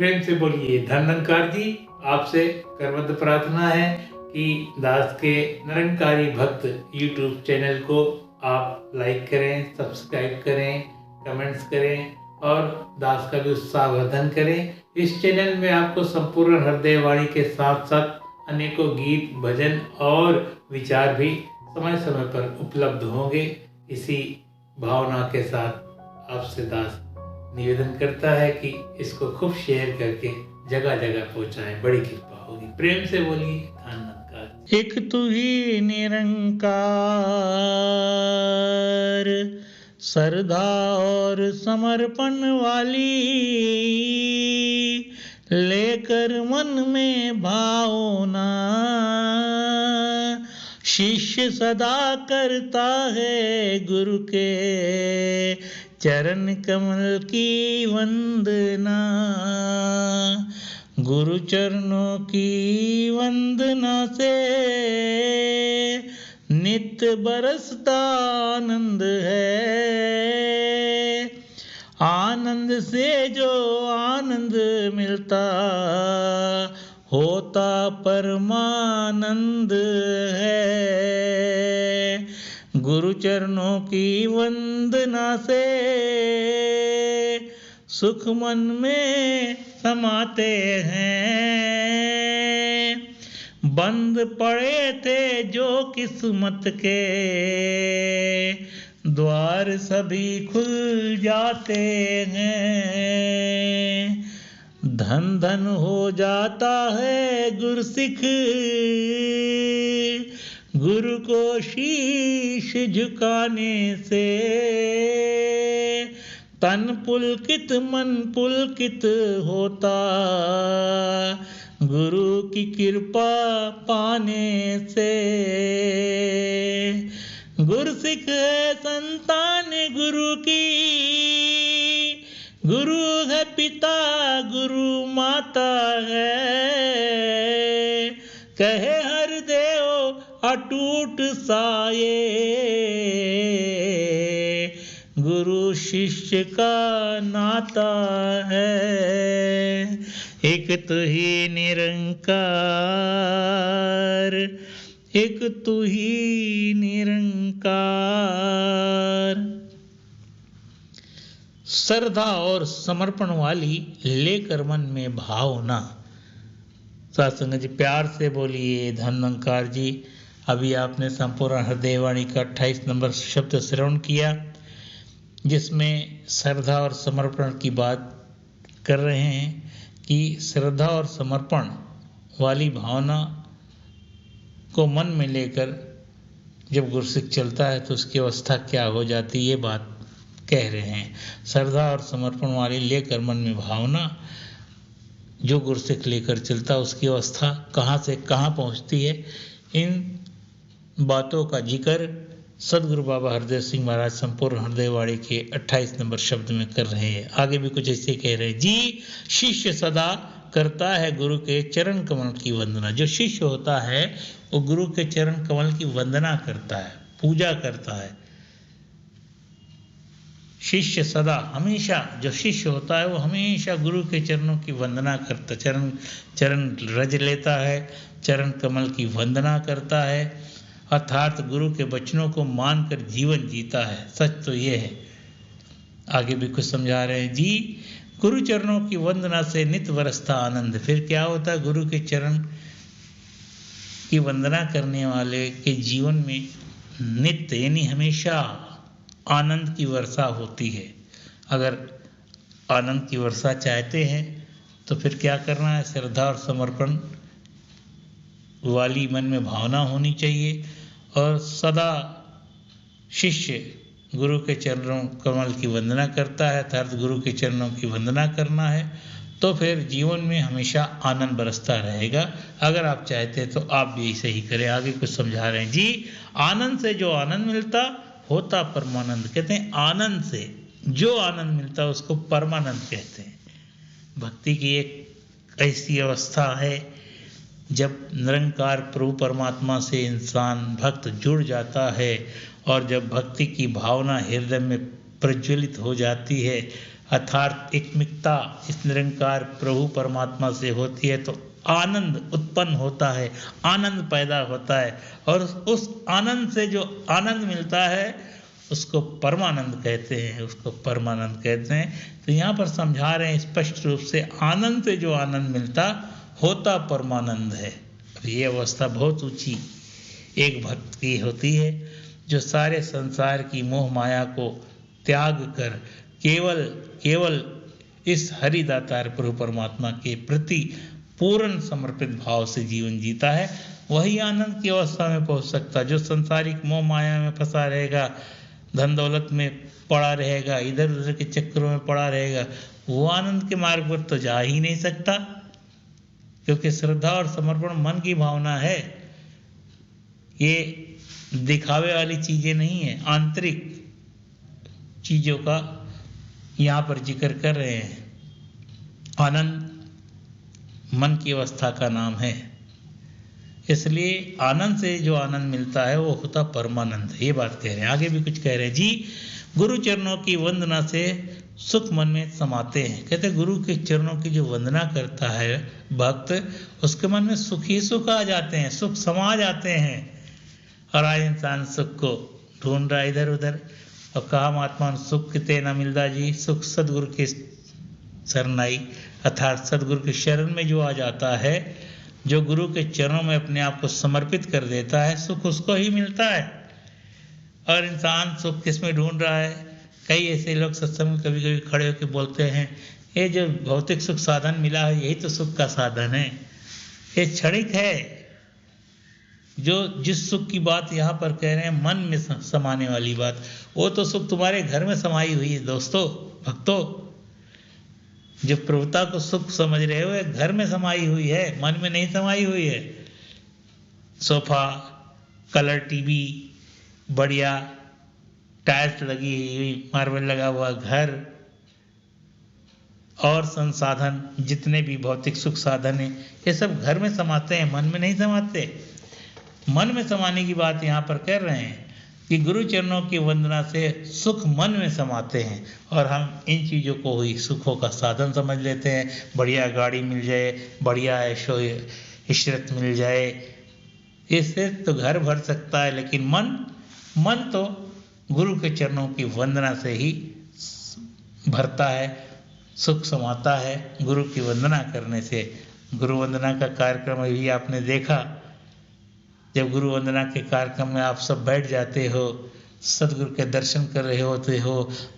प्रेम से बोलिए धन्वंकार जी। आपसे करवत प्रार्थना है कि दास के निरंकारी भक्त यूट्यूब चैनल को आप लाइक करें, सब्सक्राइब करें, कमेंट्स करें और दास का भी उत्साहवर्धन करें। इस चैनल में आपको संपूर्ण हृदय वाणी के साथ साथ अनेकों गीत, भजन और विचार भी समय समय पर उपलब्ध होंगे। इसी भावना के साथ आपसे दास निवेदन करता है कि इसको खूब शेयर करके जगह जगह पहुंचाएं, बड़ी कृपा होगी। प्रेम से बोलिए धन्वंकार। एक तू ही निरंकार, श्रद्धा और समर्पण वाली, लेकर मन में भावना, शिष्य सदा करता है गुरु के चरण कमल की वंदना। गुरु चरणों की वंदना से नित्य बरसता आनंद है। आनंद से जो आनंद मिलता होता परमानंद है। गुरु चरणों की वंदना से सुख मन में समाते हैं। बंद पड़े थे जो किस्मत के द्वार सभी खुल जाते हैं। धन धन हो जाता है गुरसिख, गुरु को शीश झुकाने से। तन पुलकित मन पुलकित होता गुरु की कृपा पाने से। गुरसिख है संतान गुरु की, गुरु है पिता गुरु माता है। कहे हर देव अटूट साये, गुरु शिष्य का नाता है। एक तू ही निरंकार, एक तू ही निरंकार। श्रद्धा और समर्पण वाली, लेकर मन में भावना। सत्संग जी प्यार से बोलिए धन्वंकार जी। अभी आपने संपूर्ण हृदय वाणी का 28 नंबर शब्द श्रवण किया, जिसमें श्रद्धा और समर्पण की बात कर रहे हैं कि श्रद्धा और समर्पण वाली भावना को मन में लेकर जब गुरसिख चलता है तो उसकी अवस्था क्या हो जाती है, ये बात कह रहे हैं। श्रद्धा और समर्पण वाली लेकर मन में भावना जो गुरसिख लेकर चलता है उसकी अवस्था कहाँ से कहाँ पहुँचती है, इन बातों का जिक्र सदगुरु बाबा हरदेव सिंह महाराज संपूर्ण हृदयवाणी के 28 नंबर शब्द में कर रहे हैं। आगे भी कुछ ऐसे कह रहे हैं जी। शिष्य सदा करता है गुरु के चरण कमल की वंदना। जो शिष्य होता है वो गुरु के चरण कमल की वंदना करता है, पूजा करता है। शिष्य सदा हमेशा, जो शिष्य होता है वो हमेशा गुरु के चरणों की वंदना करता, चरण रज लेता है, चरण कमल की वंदना करता है, अर्थात गुरु के वचनों को मानकर जीवन जीता है। सच तो ये है। आगे भी कुछ समझा रहे हैं जी। गुरु चरणों की वंदना से नित्य बरसता आनंद। फिर क्या होता है, गुरु के चरण की वंदना करने वाले के जीवन में नित्य यानी हमेशा आनंद की वर्षा होती है। अगर आनंद की वर्षा चाहते हैं तो फिर क्या करना है, श्रद्धा और समर्पण वाली मन में भावना होनी चाहिए और सदा शिष्य गुरु के चरणों कमल की वंदना करता है, अर्थात गुरु के चरणों की वंदना करना है, तो फिर जीवन में हमेशा आनंद बरसता रहेगा। अगर आप चाहते हैं तो आप भी ऐसे ही करें। आगे कुछ समझा रहे हैं जी। आनंद से जो आनंद मिलता होता परमानंद। कहते हैं आनंद से जो आनंद मिलता उसको परमानंद कहते हैं। भक्ति की एक ऐसी अवस्था है जब निरंकार प्रभु परमात्मा से इंसान भक्त जुड़ जाता है और जब भक्ति की भावना हृदय में प्रज्वलित हो जाती है, अर्थात एकमिकता इस निरंकार प्रभु परमात्मा से होती है तो आनंद उत्पन्न होता है, आनंद पैदा होता है, और उस आनंद से जो आनंद मिलता है उसको परमानंद कहते हैं, उसको परमानंद कहते हैं। तो यहाँ पर समझा रहे हैं स्पष्ट रूप से, आनंद से जो आनंद मिलता होता परमानंद है। ये अवस्था बहुत ऊंची एक भक्त की होती है जो सारे संसार की मोह माया को त्याग कर केवल इस हरिदातार प्रभु परमात्मा के प्रति पूर्ण समर्पित भाव से जीवन जीता है। वही आनंद की अवस्था में पहुंच सकता है। जो संसारिक मोह माया में फंसा रहेगा, धन दौलत में पड़ा रहेगा, इधर उधर के चक्करों में पड़ा रहेगा, वो आनंद के मार्ग पर तो जा ही नहीं सकता, क्योंकि श्रद्धा और समर्पण मन की भावना है। ये दिखावे वाली चीजें नहीं है, आंतरिक चीजों का यहाँ पर जिक्र कर रहे हैं। आनंद मन की अवस्था का नाम है, इसलिए आनंद से जो आनंद मिलता है वो होता परमानंद। ये बात कह रहे हैं। आगे भी कुछ कह रहे हैं जी, गुरु चरणों की वंदना से सुख मन में समाते हैं। कहते हैं गुरु के चरणों की जो वंदना करता है भक्त, उसके मन में सुख ही सुख आ जाते हैं, सुख समा जाते हैं। और आज इंसान सुख को ढूंढ रहा इधर उधर, और कहा महात्मा सुख किते न मिलता जी, सुख सदगुरु की शरणाई, अर्थात सदगुरु के शरण में जो आ जाता है, जो गुरु के चरणों में अपने आप को समर्पित कर देता है, सुख उसको ही मिलता है। और इंसान सुख किस में ढूंढ रहा है? कई ऐसे लोग सत्संग में कभी कभी खड़े होकर बोलते हैं, ये जो भौतिक सुख साधन मिला है यही तो सुख का साधन है, ये क्षणिक है। जो जिस सुख की बात यहाँ पर कह रहे हैं मन में समाने वाली बात, वो तो सुख तुम्हारे घर में समाई हुई है दोस्तों, भक्तों। जो प्रभुता को सुख समझ रहे हो, घर में समाई हुई है, मन में नहीं समाई हुई है। सोफा, कलर टीवी, बढ़िया टाइल्स लगी हुई, मार्बल लगा हुआ घर, और संसाधन जितने भी भौतिक सुख साधन है, ये सब घर में समाते हैं, मन में नहीं समाते। मन में समाने की बात यहाँ पर कर रहे हैं कि गुरु चरणों की वंदना से सुख मन में समाते हैं, और हम इन चीज़ों को ही सुखों का साधन समझ लेते हैं। बढ़िया गाड़ी मिल जाए, बढ़िया ऐशो इशरत मिल जाए, इससे तो घर भर सकता है, लेकिन मन तो गुरु के चरणों की वंदना से ही भरता है, सुख समाता है गुरु की वंदना करने से। गुरु वंदना का कार्यक्रम भी आपने देखा, जब गुरु वंदना के कार्यक्रम में आप सब बैठ जाते हो, सदगुरु के दर्शन कर रहे होते हो,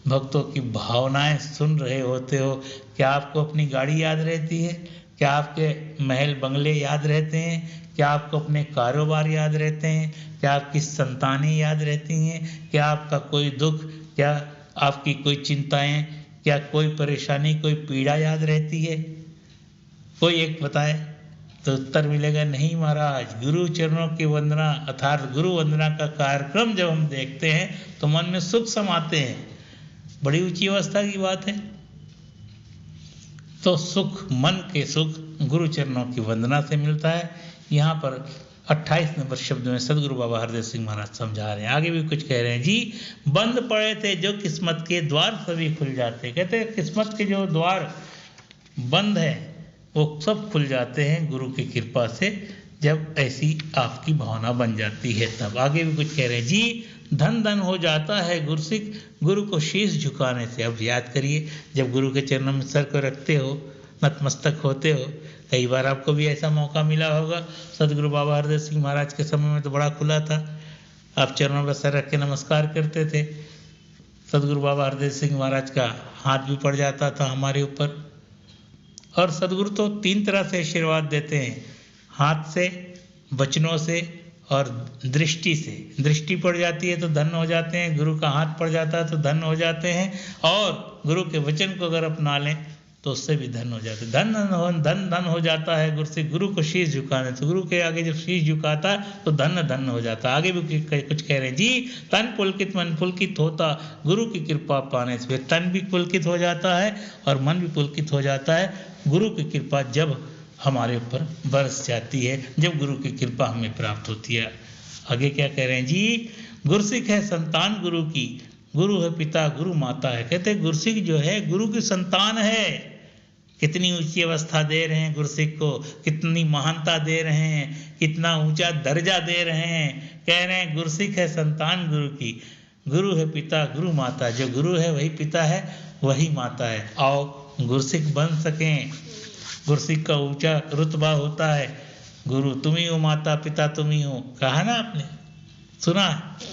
भक्तों की भावनाएं सुन रहे होते हो, क्या आपको अपनी गाड़ी याद रहती है? क्या आपके महल बंगले याद रहते हैं? क्या आपको अपने कारोबार याद रहते हैं? क्या आपकी संतानें याद रहती हैं? क्या आपका कोई दुख, क्या आपकी कोई चिंताएं, क्या कोई परेशानी, कोई पीड़ा याद रहती है? कोई एक बताए तो उत्तर मिलेगा नहीं महाराज। गुरु चरणों की वंदना अर्थात गुरु वंदना का कार्यक्रम जब हम देखते हैं तो मन में सुख समाते हैं। बड़ी ऊंची अवस्था की बात है। तो सुख, मन के सुख गुरु चरणों की वंदना से मिलता है। यहाँ पर 28 नंबर शब्द में सदगुरु बाबा हरदेव सिंह महाराज समझा रहे हैं। आगे भी कुछ कह रहे हैं जी, बंद पड़े थे जो किस्मत के द्वार सभी खुल जाते। कहते हैं किस्मत के जो द्वार बंद है वो सब खुल जाते हैं गुरु की कृपा से, जब ऐसी आपकी भावना बन जाती है तब। आगे भी कुछ कह रहे हैं जी, धन धन हो जाता है गुरसिक गुरु को शीश झुकाने से। अब याद करिए, जब गुरु के चरणों में सर को रखते हो, नतमस्तक होते हो, कई बार आपको भी ऐसा मौका मिला होगा। सदगुरु बाबा हरदेव सिंह महाराज के समय में तो बड़ा खुला था, आप चरणों पर सर रख के नमस्कार करते थे। सदगुरु बाबा हरदेव सिंह महाराज का हाथ भी पड़ जाता था हमारे ऊपर। और सदगुरु तो 3 तरह से आशीर्वाद देते हैं, हाथ से, वचनों से और दृष्टि से। दृष्टि पड़ जाती है तो धन हो जाते हैं, गुरु का हाथ पड़ जाता है तो धन हो जाते हैं, और गुरु के वचन को अगर अपना लें तो उससे भी धन हो जाते हैं। धन हो जाता है गुरु से, गुरु को शीश झुकाने से। गुरु के आगे जब शीश झुकाता है तो धन हो जाता है। आगे भी कुछ कह रहे हैं जी, तन पुलकित मन पुलकित होता गुरु की कृपा पाने से। तन भी पुलकित हो जाता है और मन भी पुलकित हो जाता है गुरु की कृपा जब हमारे ऊपर बरस जाती है, जब गुरु की कृपा हमें प्राप्त होती है। आगे क्या कह रहे हैं जी, गुरसिक है संतान गुरु की, गुरु है पिता, गुरु माता है। कहते गुरसिक जो है गुरु की संतान है। कितनी ऊंची अवस्था दे रहे हैं गुरसिक को, कितनी महानता दे रहे हैं, कितना ऊंचा दर्जा दे रहे हैं। कह रहे हैं गुरसिक है संतान गुरु की, गुरु है पिता, गुरु माता। जो गुरु है वही पिता है, वही माता है। आओ गुरसिक बन सकें। गुरसिक का ऊंचा रुतबा होता है, गुरु तुम ही हो, माता पिता तुम ही हो, कहा ना आपने, सुना है।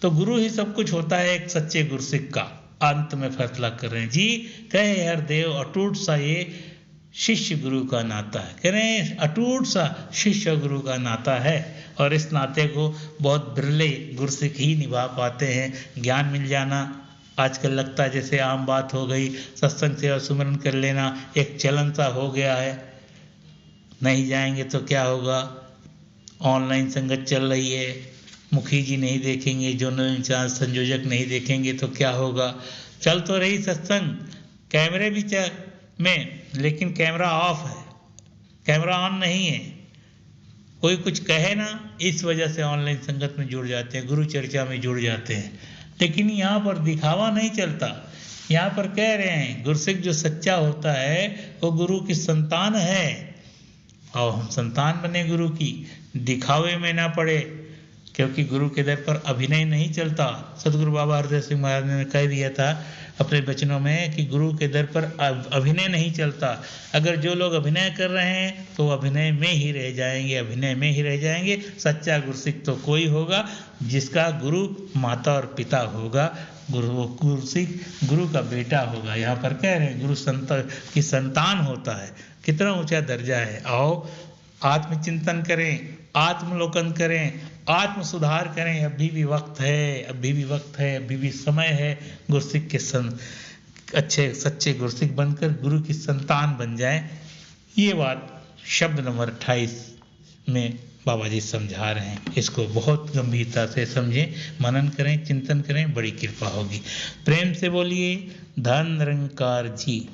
तो गुरु ही सब कुछ होता है एक सच्चे गुरसिक का। अंत में फैसला कर रहे हैं जी, कहे हर देव अटूट सा ये शिष्य गुरु का नाता है। कह रहे हैं अटूट सा शिष्य गुरु का नाता है, और इस नाते को बहुत बिरले गुरसिक ही निभा पाते हैं। ज्ञान मिल जाना आजकल लगता है जैसे आम बात हो गई, सत्संग सेवा सुमरन कर लेना एक चलन सा हो गया है। नहीं जाएंगे तो क्या होगा, ऑनलाइन संगत चल रही है, मुखी जी नहीं देखेंगे, जनरल इंचार्ज संयोजक नहीं देखेंगे तो क्या होगा। चल तो रही सत्संग कैमरे भी में, लेकिन कैमरा ऑफ है, कैमरा ऑन नहीं है। कोई कुछ कहे ना, इस वजह से ऑनलाइन संगत में जुड़ जाते हैं, गुरु चर्चा में जुड़ जाते हैं। लेकिन यहाँ पर दिखावा नहीं चलता। यहाँ पर कह रहे हैं गुरसिक जो सच्चा होता है वो गुरु की संतान है, और हम संतान बने गुरु की, दिखावे में ना पड़े, क्योंकि गुरु के दर पर अभिनय नहीं चलता। सदगुरु बाबा हरदेव सिंह महाराज ने कह दिया था अपने वचनों में कि गुरु के दर पर अभिनय नहीं चलता। अगर जो लोग अभिनय कर रहे हैं तो अभिनय में ही रह जाएंगे, अभिनय में ही रह जाएंगे। सच्चा गुरसिक तो कोई होगा जिसका गुरु माता और पिता होगा, गुरसिक गुरु का बेटा होगा। यहाँ पर कह रहे हैं गुरु संत की संतान होता है, कितना ऊंचा दर्जा है। आओ आत्मचिंतन करें, आत्मलोकन करें, आत्म सुधार करें। अभी भी वक्त है, अभी भी वक्त है, अभी भी समय है। गुरसिक के अच्छे सच्चे गुरसिक बनकर गुरु की संतान बन जाए। ये बात शब्द नंबर 28 में बाबा जी समझा रहे हैं। इसको बहुत गंभीरता से समझें, मनन करें, चिंतन करें, बड़ी कृपा होगी। प्रेम से बोलिए धन निरंकार जी।